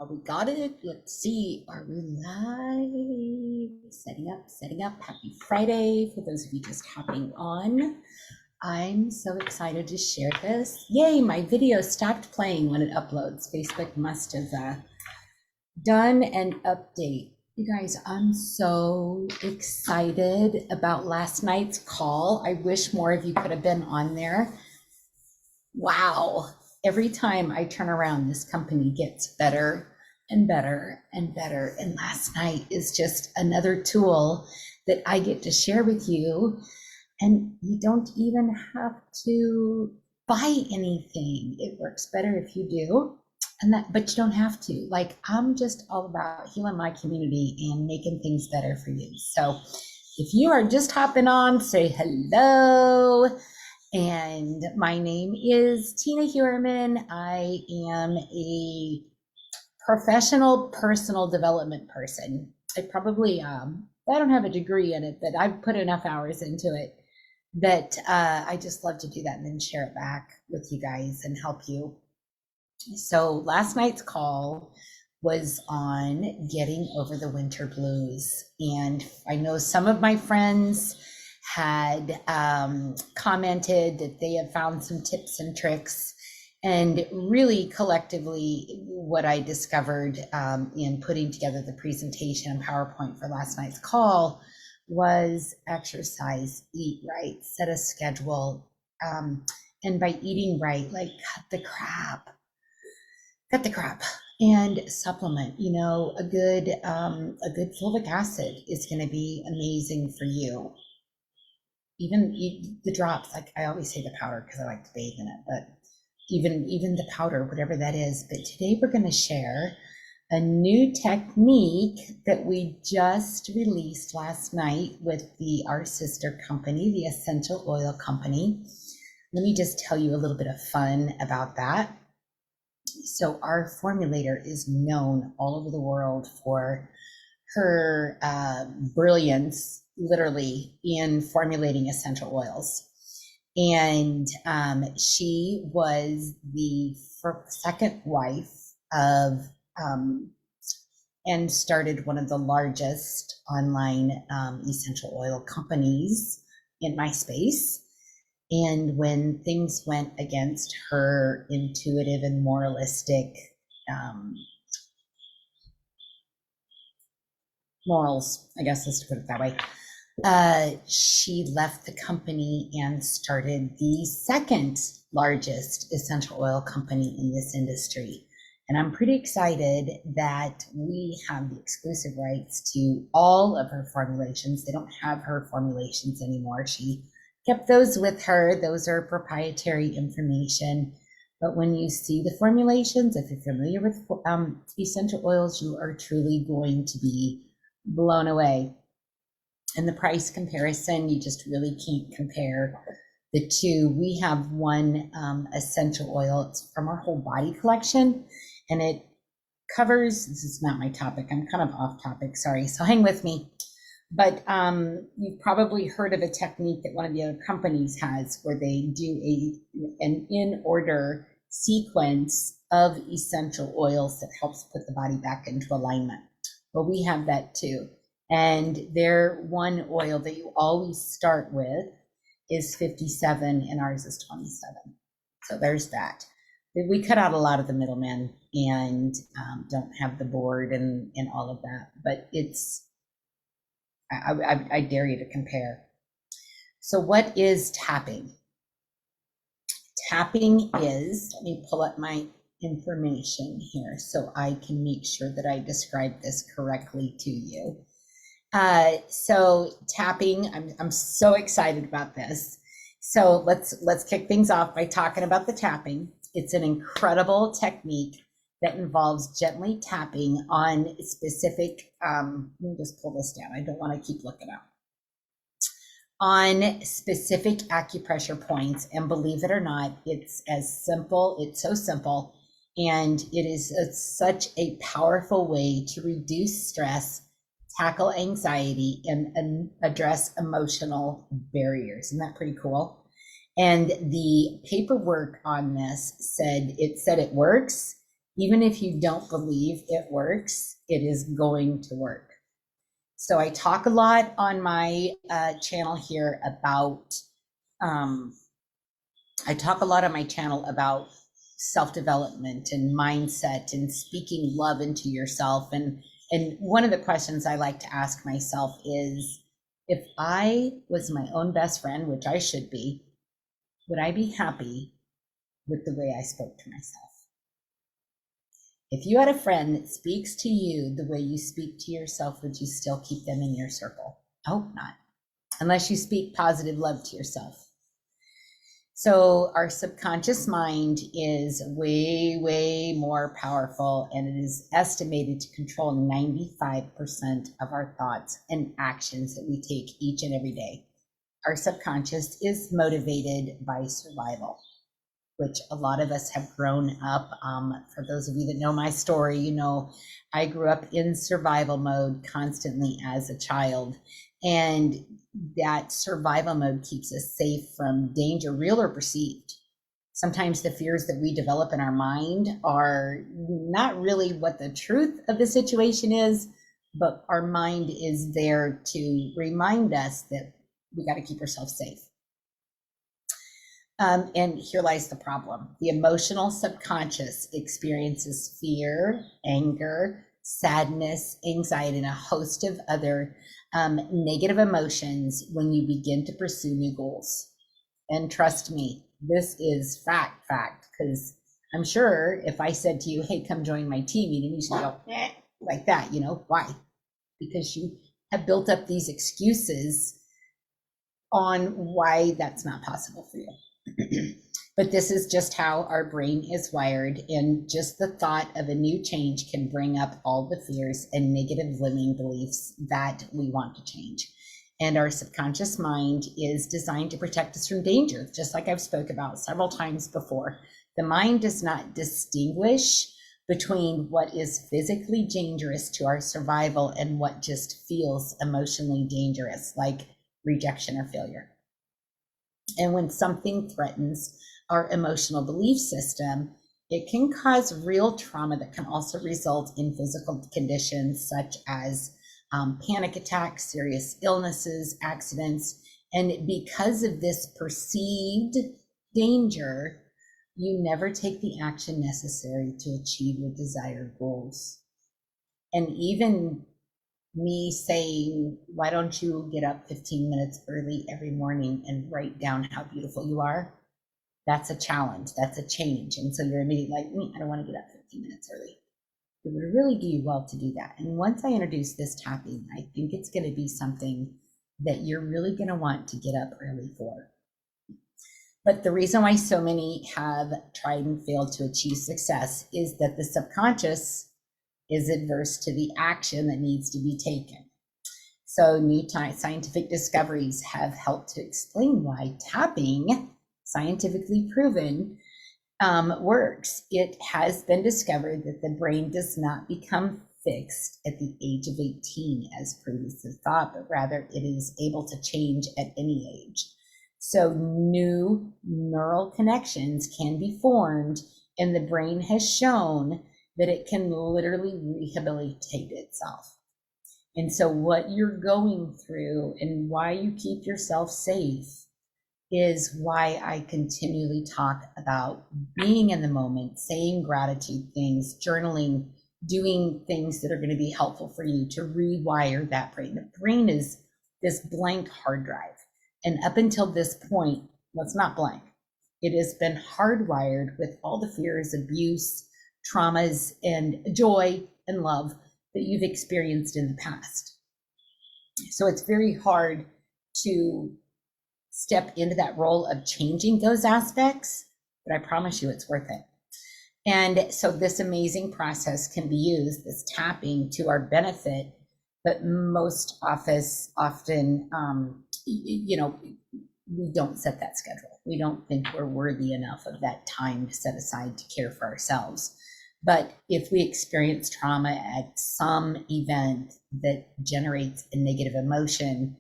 We got it. Let's see. Are we live? Setting up, setting up. Happy Friday for those of you just hopping on. I'm so excited to share this. Yay, my video stopped playing when it uploads. Facebook must have done an update. You guys, I'm so excited about last night's call. I wish more of you could have been on there. Wow. Every time I turn around, this company gets better and better and better. And last night is just another tool that I get to share with you. And you don't even have to buy anything. It works better if you do. But you don't have to. Like, I'm just all about healing my community and making things better for you. So if you are just hopping on, say hello. And my name is Tina Huerman. I am a professional personal development person. I don't have a degree in it, but I've put enough hours into it that I just love to do that and then share it back with you guys and help you. So last night's call was on getting over the winter blues. And I know some of my friends had commented that they have found some tips and tricks. And really collectively, what I discovered in putting together the presentation and PowerPoint for last night's call was exercise, eat right, set a schedule. And by eating right, like cut the crap and supplement. A good fulvic acid is going to be amazing for you. Even the drops, like I always say the powder because I like to bathe in it, but even the powder, whatever that is. But today we're going to share a new technique that we just released last night with our sister company, the Essential Oil Company. Let me just tell you a little bit of fun about that. So our formulator is known all over the world for her brilliance, literally, in formulating essential oils. And she was the second wife of, and started one of the largest online essential oil companies in my space. And when things went against her intuitive and moralistic morals, I guess, let's put it that way, she left the company and started the second largest essential oil company in this industry. And I'm pretty excited that we have the exclusive rights to all of her formulations. They don't have her formulations anymore. She kept those with her. Those are proprietary information. But when you see the formulations, if you're familiar with essential oils, you are truly going to be blown away. And the price comparison, you just really can't compare the two. We have one essential oil. It's from our whole body collection, and it covers, this is not my topic, I'm kind of off topic, sorry, so hang with me. But you've probably heard of a technique that one of the other companies has where they do an in-order sequence of essential oils that helps put the body back into alignment. Well, we have that too. And their one oil that you always start with is 57 and ours is 27. So there's that. We cut out a lot of the middlemen and don't have the board and all of that, but I dare you to compare. So what is tapping? Tapping is, let me pull up my information here so I can make sure that I describe this correctly to you. So tapping, I'm so excited about this. So let's kick things off by talking about the tapping. It's an incredible technique that involves gently tapping on specific, let me just pull this down. I don't want to keep looking up. On specific acupressure points. And believe it or not, it's so simple. And it is such a powerful way to reduce stress, tackle anxiety, and address emotional barriers. Isn't that pretty cool? And the paperwork on this said it works Even if you don't believe it works, it is going to work. So I talk a lot on my channel here about, I talk a lot on my channel about self-development and mindset and speaking love into yourself. And one of the questions I like to ask myself is, if I was my own best friend, which I should be, would I be happy with the way I spoke to myself? If you had a friend that speaks to you the way you speak to yourself, would you still keep them in your circle? I hope not, unless you speak positive love to yourself. So our subconscious mind is way, way more powerful, and it is estimated to control 95% of our thoughts and actions that we take each and every day. Our subconscious is motivated by survival, which a lot of us have grown up. For those of you that know my story, you know, I grew up in survival mode constantly as a child. And that survival mode keeps us safe from danger, real or perceived. Sometimes the fears that we develop in our mind are not really what the truth of the situation is, but our mind is there to remind us that we got to keep ourselves safe. And here lies the problem. The emotional subconscious experiences fear, anger, sadness, anxiety, and a host of other negative emotions when you begin to pursue new goals. And trust me, this is fact, because I'm sure if I said to you, hey, come join my team meeting, you should go, like that, you know, why? Because you have built up these excuses on why that's not possible for you. But this is just how our brain is wired, and just the thought of a new change can bring up all the fears and negative limiting beliefs that we want to change. And our subconscious mind is designed to protect us from danger, just like I've spoke about several times before. The mind does not distinguish between what is physically dangerous to our survival and what just feels emotionally dangerous, like rejection or failure. And when something threatens our emotional belief system, it can cause real trauma that can also result in physical conditions such as panic attacks, serious illnesses, accidents. And because of this perceived danger, you never take the action necessary to achieve your desired goals. And even me saying, why don't you get up 15 minutes early every morning and write down how beautiful you are? That's a challenge, that's a change. And so you're immediately like, I don't want to get up 15 minutes early. It would really do you well to do that. And once I introduce this tapping, I think it's going to be something that you're really going to want to get up early for. But the reason why so many have tried and failed to achieve success is that the subconscious is adverse to the action that needs to be taken. So new scientific discoveries have helped to explain why tapping, scientifically proven, works. It has been discovered that the brain does not become fixed at the age of 18 as previously thought, but rather it is able to change at any age. So new neural connections can be formed, and the brain has shown that it can literally rehabilitate itself. And so what you're going through and why you keep yourself safe is why I continually talk about being in the moment, saying gratitude things, journaling, doing things that are going to be helpful for you to rewire that brain. The brain is this blank hard drive. And up until this point, well, it's not blank. It has been hardwired with all the fears, abuse, traumas, and joy and love that you've experienced in the past. So it's very hard to step into that role of changing those aspects, but I promise you it's worth it. And so this amazing process can be used, this tapping, to our benefit, but most often, we don't set that schedule. We don't think we're worthy enough of that time to set aside to care for ourselves. But if we experience trauma at some event that generates a negative emotion,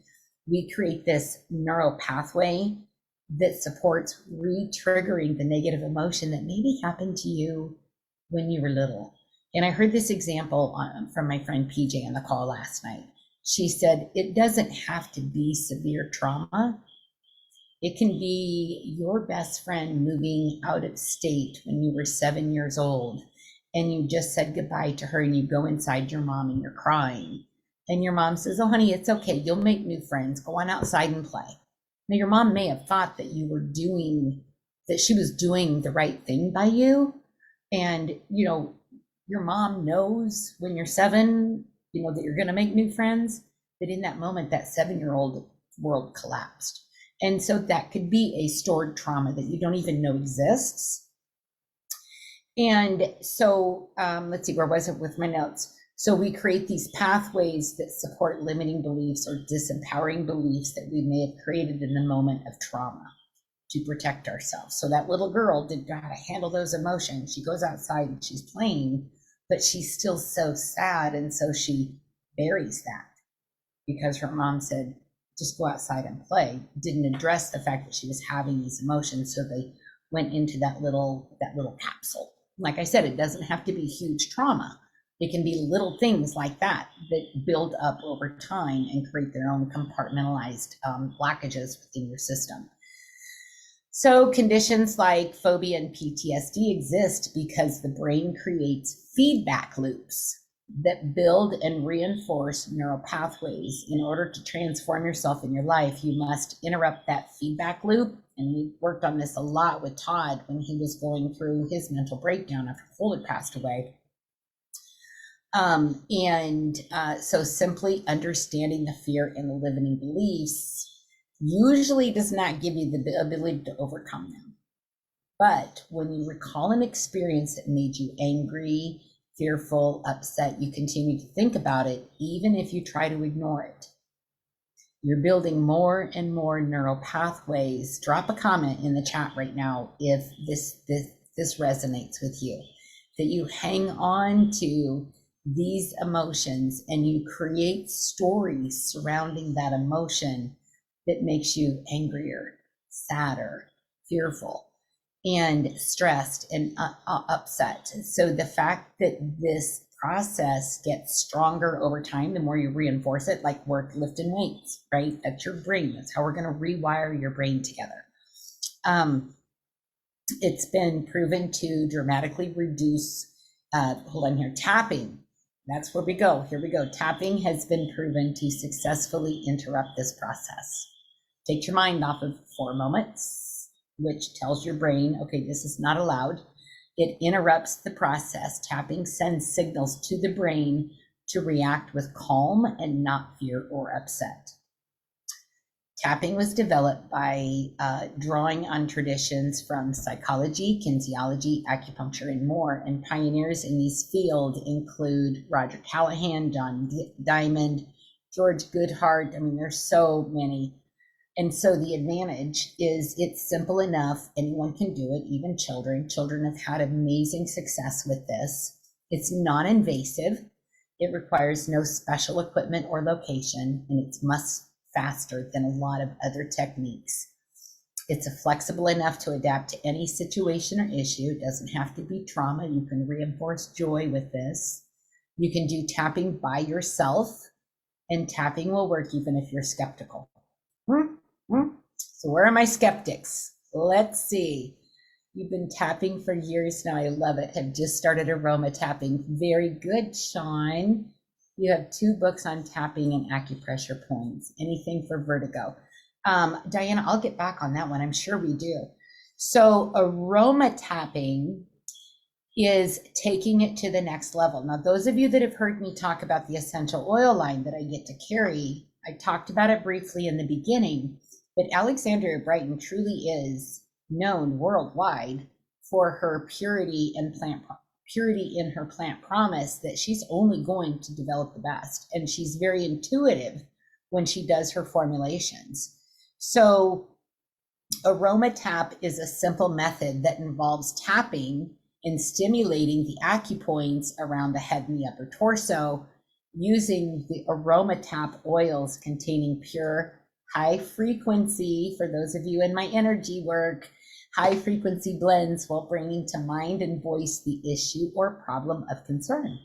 we create this neural pathway that supports re-triggering the negative emotion that maybe happened to you when you were little. And I heard this example from my friend PJ on the call last night. She said, it doesn't have to be severe trauma. It can be your best friend moving out of state when you were 7 years old, and you just said goodbye to her, and you go inside your mom and you're crying. And your mom says, oh, honey, it's okay. You'll make new friends. Go on outside and play. Now, your mom may have thought that that she was doing the right thing by you. And, your mom knows when you're 7, that you're going to make new friends. But in that moment, that 7-year-old world collapsed. And so that could be a stored trauma that you don't even know exists. And so let's see, where was it with my notes? So we create these pathways that support limiting beliefs or disempowering beliefs that we may have created in the moment of trauma to protect ourselves. So that little girl didn't know how to handle those emotions. She goes outside and she's playing, but she's still so sad. And so she buries that because her mom said, just go outside and play, didn't address the fact that she was having these emotions. So they went into that little capsule. Like I said, it doesn't have to be huge trauma. It can be little things like that build up over time and create their own compartmentalized blockages within your system. So conditions like phobia and PTSD exist because the brain creates feedback loops that build and reinforce neural pathways. In order to transform yourself in your life, you must interrupt that feedback loop. And we worked on this a lot with Todd when he was going through his mental breakdown after Cole had passed away. So simply understanding the fear and the limiting beliefs usually does not give you the ability to overcome them. But when you recall an experience that made you angry, fearful, upset, you continue to think about it, even if you try to ignore it. You're building more and more neural pathways. Drop a comment in the chat right now if this resonates with you, that you hang on to these emotions and you create stories surrounding that emotion that makes you angrier, sadder, fearful, and stressed and upset. So the fact that this process gets stronger over time, the more you reinforce it, like work lifting weights, right? That's your brain. That's how we're going to rewire your brain together. It's been proven to dramatically reduce, tapping. That's where we go. Here we go. Tapping has been proven to successfully interrupt this process. Take your mind off of for a moment, which tells your brain, okay, this is not allowed. It interrupts the process. Tapping sends signals to the brain to react with calm and not fear or upset. Tapping was developed by drawing on traditions from psychology, kinesiology, acupuncture, and more. And pioneers in these fields include Roger Callahan, John Diamond, George Goodhart. I mean, there's so many. And so the advantage is it's simple enough. Anyone can do it, even children. Children have had amazing success with this. It's non-invasive. It requires no special equipment or location, and it's much faster than a lot of other techniques. It's flexible enough to adapt to any situation or issue. It doesn't have to be trauma. You can reinforce joy with this. You can do tapping by yourself, and tapping will work even if you're skeptical. So where are my skeptics? Let's see. You've been tapping for years now. I love it. Have just started AromaTapping. Very good, Sean. You have 2 books on tapping and acupressure points. Anything for vertigo. Diana, I'll get back on that one. I'm sure we do. So AromaTapping is taking it to the next level. Now, those of you that have heard me talk about the essential oil line that I get to carry, I talked about it briefly in the beginning, but Alexandria Brighton truly is known worldwide for her purity and purity in her plant promise, that she's only going to develop the best. And she's very intuitive when she does her formulations. So AromaTap is a simple method that involves tapping and stimulating the acupoints around the head and the upper torso using the AromaTap oils containing pure high frequency, for those of you in my energy work, high frequency blends while bringing to mind and voice the issue or problem of concern.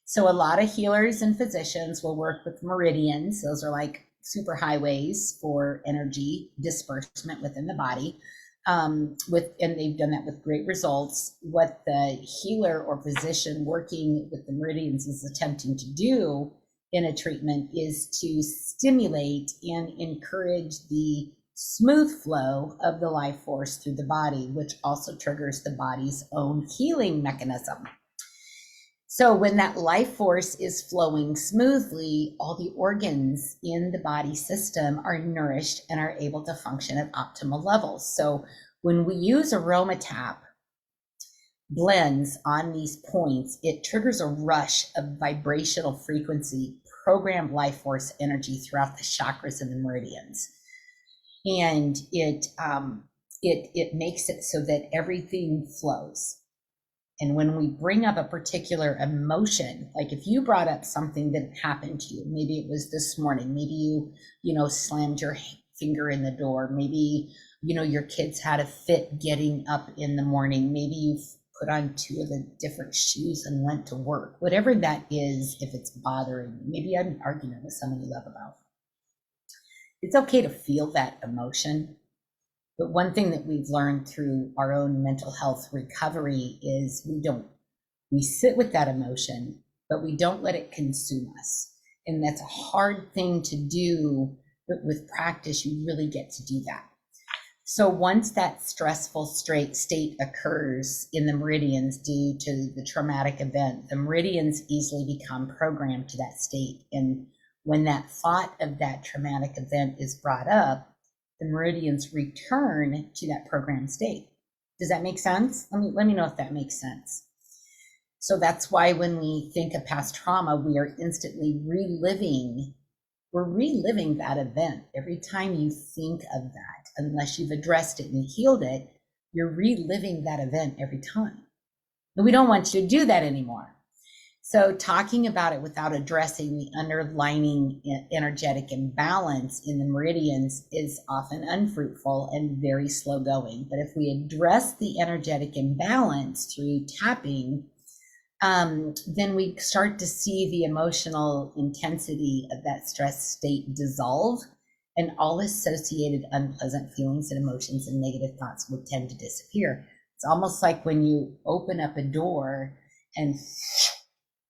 So a lot of healers and physicians will work with meridians. Those are like super highways for energy disbursement within the body. And they've done that with great results. What the healer or physician working with the meridians is attempting to do in a treatment is to stimulate and encourage the smooth flow of the life force through the body, which also triggers the body's own healing mechanism. So when that life force is flowing smoothly, all the organs in the body system are nourished and are able to function at optimal levels. So when we use AromaTap blends on these points, it triggers a rush of vibrational frequency, programmed life force energy throughout the chakras and the meridians. And it makes it so that everything flows. And when we bring up a particular emotion, like if you brought up something that happened to you, maybe it was this morning, maybe you slammed your finger in the door, maybe, your kids had a fit getting up in the morning, maybe you put on 2 of the different shoes and went to work, whatever that is, if it's bothering you, maybe you had an argument with someone you love about. It's okay to feel that emotion. But one thing that we've learned through our own mental health recovery is we sit with that emotion, but we don't let it consume us. And that's a hard thing to do, but with practice, you really get to do that. So once that stressful state occurs in the meridians due to the traumatic event, the meridians easily become programmed to that state. And when that thought of that traumatic event is brought up, the meridians return to that programmed state. Does that make sense? Let me know if that makes sense. So that's why when we think of past trauma, we are instantly reliving that event. Every time you think of that, unless you've addressed it and healed it, you're reliving that event every time. And we don't want you to do that anymore. So talking about it without addressing the underlying energetic imbalance in the meridians is often unfruitful and very slow going. But if we address the energetic imbalance through tapping, then we start to see the emotional intensity of that stress state dissolve, and all associated unpleasant feelings and emotions and negative thoughts will tend to disappear. It's almost like when you open up a door and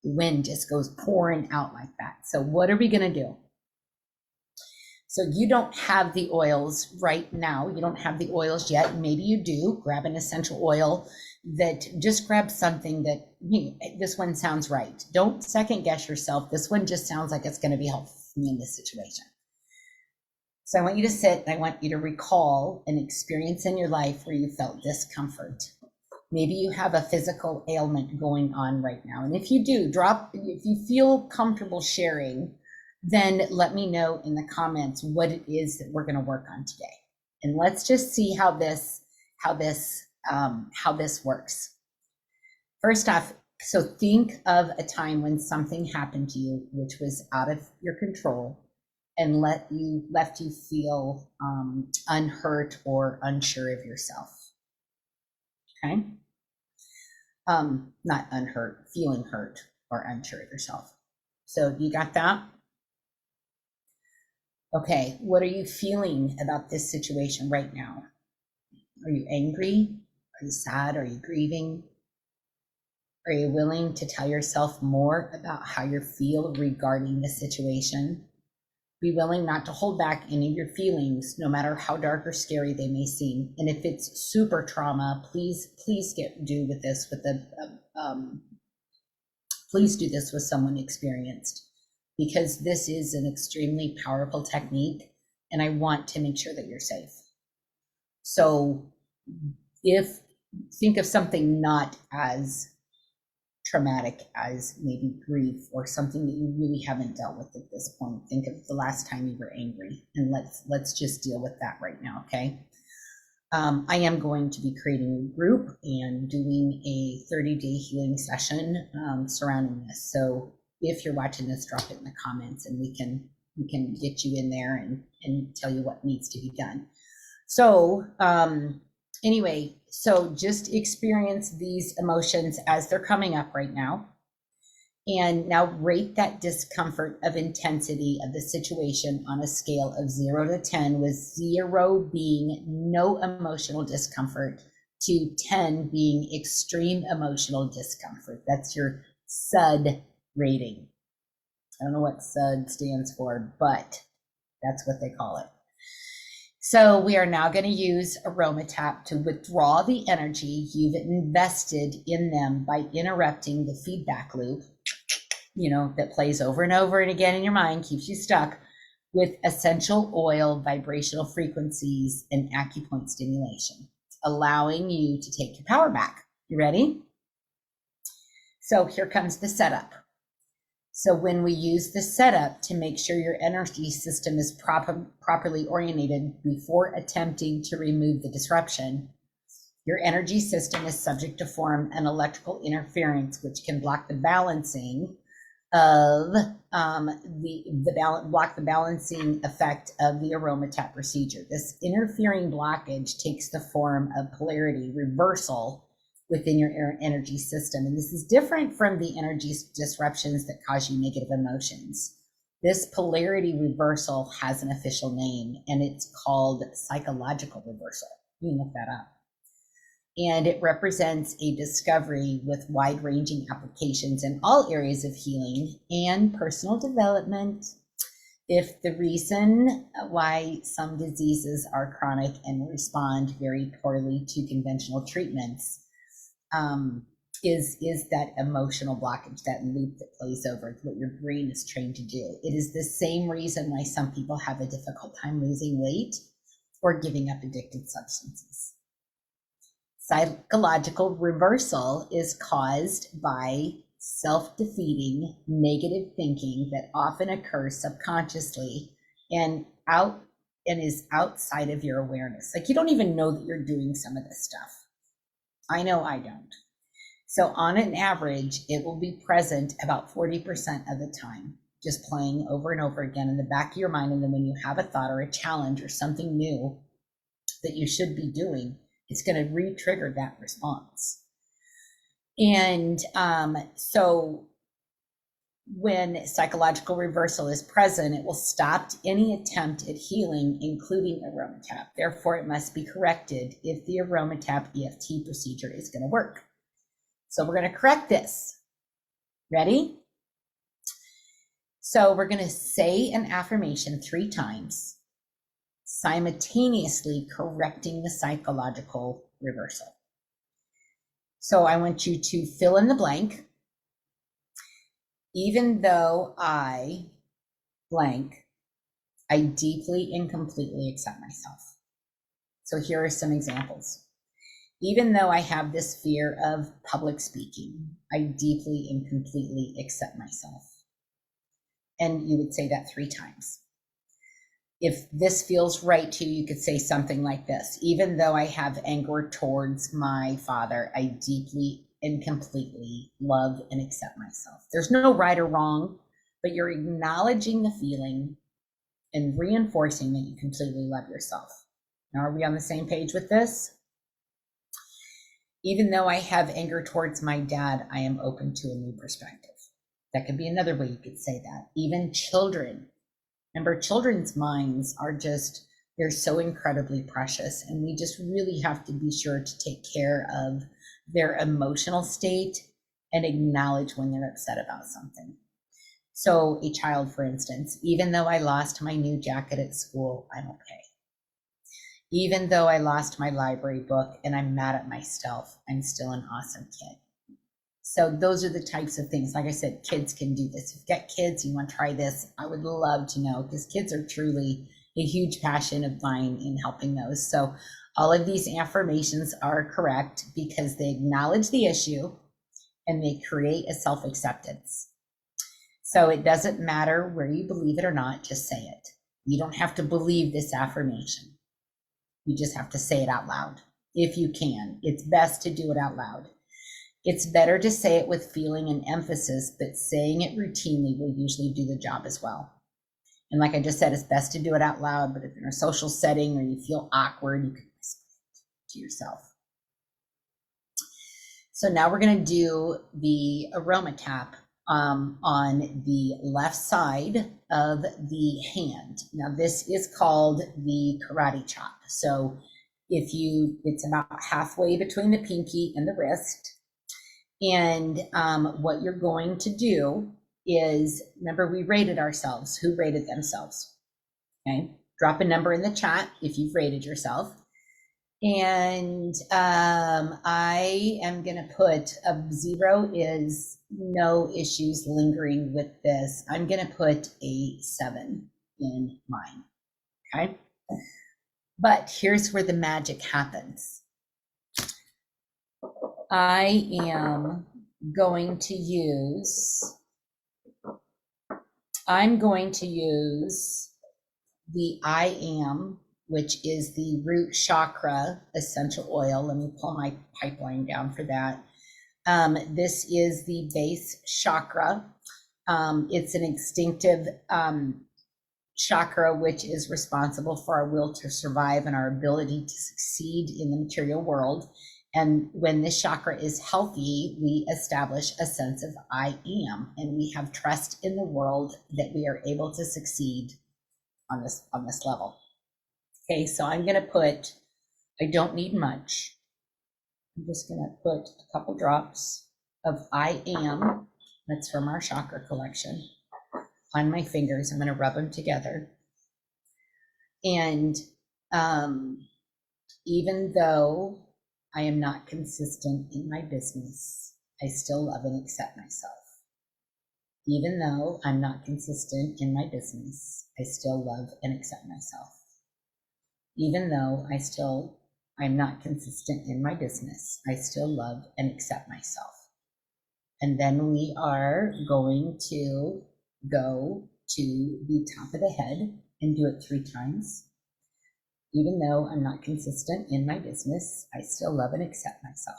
the wind just goes pouring out like that. So what are we going to do? So you don't have the oils right now. You don't have the oils yet. Maybe you do. Grab an essential oil. Just grab something that, this one sounds right. Don't second guess yourself. This one just sounds like it's going to be helpful for me in this situation. So I want you to sit and I want you to recall an experience in your life where you felt discomfort. Maybe you have a physical ailment going on right now. And if you do, if you feel comfortable sharing, then let me know in the comments what it is that we're going to work on today. And let's just see how this works. First off, so think of a time when something happened to you which was out of your control and left you feel unhurt or unsure of yourself. Okay. Not unhurt, feeling hurt or unsure of yourself. So you got that? Okay, what are you feeling about this situation right now? Are you angry? Are you sad? Are you grieving? Are you willing to tell yourself more about how you feel regarding the situation? Be willing not to hold back any of your feelings, no matter how dark or scary they may seem. And if it's super trauma, please do this with someone experienced, because this is an extremely powerful technique, and I want to make sure that you're safe. So think of something not as traumatic as maybe grief or something that you really haven't dealt with at this point. Think of the last time you were angry, and let's just deal with that right now, okay? I am going to be creating a group and doing a 30-day healing session surrounding this. So if you're watching this, drop it in the comments and we can get you in there and tell you what needs to be done. So Anyway, so just experience these emotions as they're coming up right now. And now rate that discomfort of intensity of the situation on a scale of 0 to 10, with 0 being no emotional discomfort to 10 being extreme emotional discomfort. That's your SUD rating. I don't know what SUD stands for, but that's what they call it. So we are now going to use Aromatap to withdraw the energy you've invested in them by interrupting the feedback loop, that plays over and over and again in your mind, keeps you stuck, with essential oil vibrational frequencies and acupoint stimulation, allowing you to take your power back. You ready? So here comes the setup. So when we use the setup to make sure your energy system is properly oriented before attempting to remove the disruption, your energy system is subject to form an electrical interference, which can block the balancing of block the balancing effect of the Aromatap procedure. This interfering blockage takes the form of polarity reversal within your energy system. And this is different from the energy disruptions that cause you negative emotions. This polarity reversal has an official name, and it's called psychological reversal. You can look that up. And it represents a discovery with wide-ranging applications in all areas of healing and personal development. If the reason why some diseases are chronic and respond very poorly to conventional treatments is that emotional blockage, that loop that plays over. It's what your brain is trained to do. It is the same reason why some people have a difficult time losing weight or giving up addicted substances. Psychological reversal is caused by self-defeating negative thinking that often occurs subconsciously and is outside of your awareness. Like, you don't even know that you're doing some of this stuff. I know I don't. So on an average, it will be present about 40% of the time, just playing over and over again in the back of your mind. And then when you have a thought or a challenge or something new that you should be doing, it's going to re-trigger that response. And so when psychological reversal is present, it will stop any attempt at healing, including Aromatap. Therefore, it must be corrected if the Aromatap EFT procedure is going to work. So we're going to correct this. Ready? So we're going to say an affirmation 3 times, simultaneously correcting the psychological reversal. So I want you to fill in the blank. Even though I blank, I deeply and completely accept myself. So here are some examples. Even though I have this fear of public speaking, I deeply and completely accept myself. And you would say that 3 times. If this feels right to you, you could say something like this. Even though I have anger towards my father, I deeply and completely love and accept myself. There's no right or wrong, but you're acknowledging the feeling and reinforcing that you completely love yourself. Now, are we on the same page with this? Even though I have anger towards my dad, I am open to a new perspective. That could be another way you could say that. Even children. Remember, children's minds are just, they're so incredibly precious, and we just really have to be sure to take care of their emotional state and acknowledge when they're upset about something. So a child, for instance, even though I lost my new jacket at school, I'm okay. Even though I lost my library book and I'm mad at myself, I'm still an awesome kid. So those are the types of things. Like I said, kids can do this. If you've got kids, you want to try this, I would love to know, because kids are truly a huge passion of mine in helping those. So all of these affirmations are correct because they acknowledge the issue and they create a self-acceptance. So it doesn't matter where you believe it or not, just say it. You don't have to believe this affirmation. You just have to say it out loud if you can. It's best to do it out loud. It's better to say it with feeling and emphasis, but saying it routinely will usually do the job as well. And like I just said, it's best to do it out loud, but if you're in a social setting or you feel awkward, you can whisper it. to yourself. So now we're going to do the AromaTap on the left side of the hand. Now this is called the karate chop. So it's about halfway between the pinky and the wrist. And what you're going to do is, remember we rated ourselves. Who rated themselves? Okay, drop a number in the chat if you've rated yourself. And I am going to put 0 is no issues lingering with this. I'm going to put a 7 in mine. Okay. But here's where the magic happens. I am going to use the I Am, which is the root chakra essential oil. Let me pull my pipeline down for that. This is the base chakra. It's an instinctive chakra, which is responsible for our will to survive and our ability to succeed in the material world. And when this chakra is healthy, we establish a sense of I am, and we have trust in the world that we are able to succeed on this level. Okay, so I'm going to put, I don't need much. I'm just going to put a couple drops of I Am, that's from our chakra collection, on my fingers. I'm going to rub them together. And even though I am not consistent in my business, I still love and accept myself. Even though I'm not consistent in my business, I still love and accept myself. Even though I'm not consistent in my business, I still love and accept myself. And then we are going to go to the top of the head and do it 3 times. Even though I'm not consistent in my business, I still love and accept myself.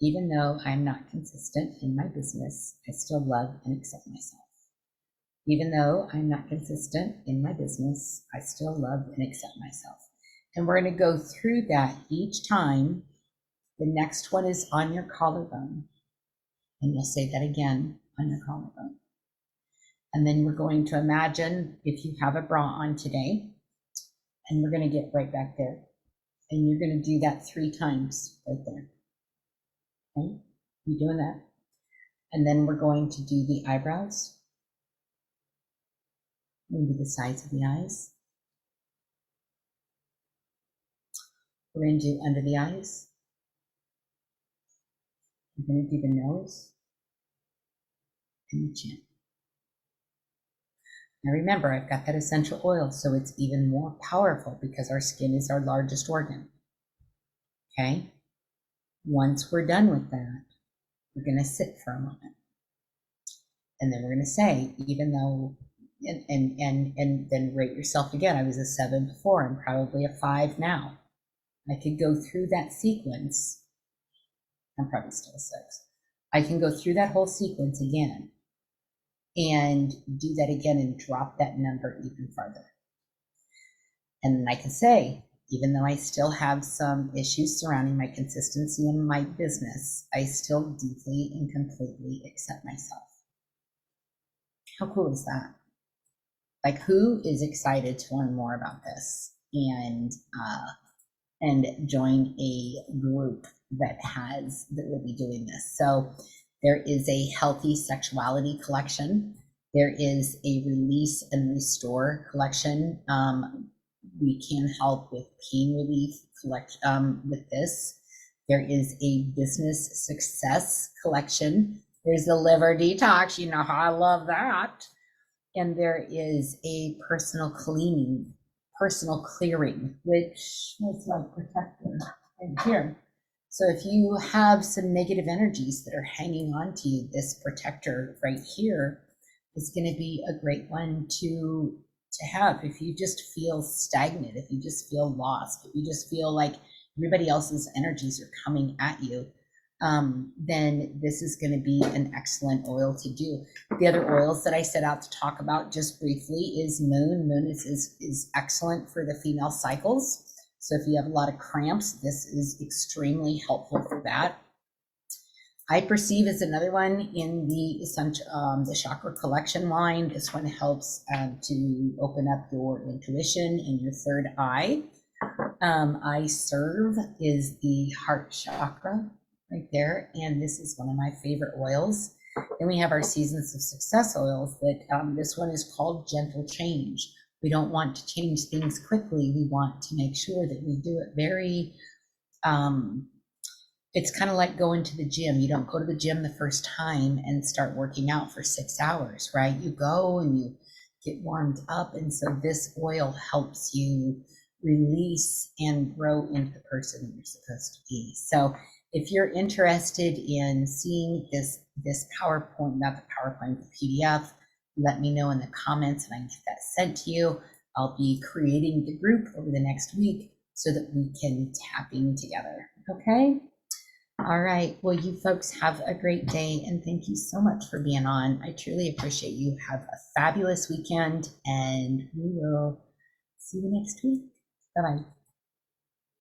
Even though I'm not consistent in my business, I still love and accept myself. Even though I'm not consistent in my business, I still love and accept myself. And we're going to go through that each time. The next one is on your collarbone. And you'll say that again on your collarbone. And then we're going to imagine if you have a bra on today, and we're going to get right back there. And you're going to do that 3 times right there. Okay? You doing that? And then we're going to do the eyebrows. Maybe the sides of the eyes. We're going to do under the eyes. We're going to do the nose and the chin. Now remember, I've got that essential oil, so it's even more powerful because our skin is our largest organ. Okay? Once we're done with that, we're going to sit for a moment. And then we're going to say, even though, and then rate yourself again. I was a 7 before, I'm probably a 5 now. I could go through that sequence. I'm probably still a 6. I can go through that whole sequence again and do that again and drop that number even farther. And then I can say, even though I still have some issues surrounding my consistency in my business, I still deeply and completely accept myself. How cool is that? Like, who is excited to learn more about this and join a group that will be doing this? So there is a healthy sexuality collection. There is a release and restore collection. We can help with pain relief with this. There is a business success collection. There's the liver detox. You know how I love that. And there is a personal cleaning, personal clearing, which was my protector right here. So if you have some negative energies that are hanging on to you, this protector right here is going to be a great one to have. If you just feel stagnant, if you just feel lost, if you just feel like everybody else's energies are coming at you, then this is going to be an excellent oil to do. The other oils that I set out to talk about just briefly is Moon. Moon is excellent for the female cycles. So if you have a lot of cramps, this is extremely helpful for that. I Perceive is another one in the essential, the chakra collection line. This one helps to open up your intuition and your third eye. I Serve is the heart chakra right there, and this is one of my favorite oils. Then we have our Seasons of Success oils. That this one is called Gentle Change. We don't want to change things quickly. We want to make sure that we do it very. It's kind of like going to the gym. You don't go to the gym the first time and start working out for 6 hours, right? You go and you get warmed up. And so this oil helps you release and grow into the person you're supposed to be. So if you're interested in seeing this PowerPoint, not the PowerPoint, the PDF, let me know in the comments and I can get that sent to you. I'll be creating the group over the next week so that we can tapping together. Okay. All right. Well, you folks have a great day and thank you so much for being on. I truly appreciate you. Have a fabulous weekend and we will see you next week. Bye-bye.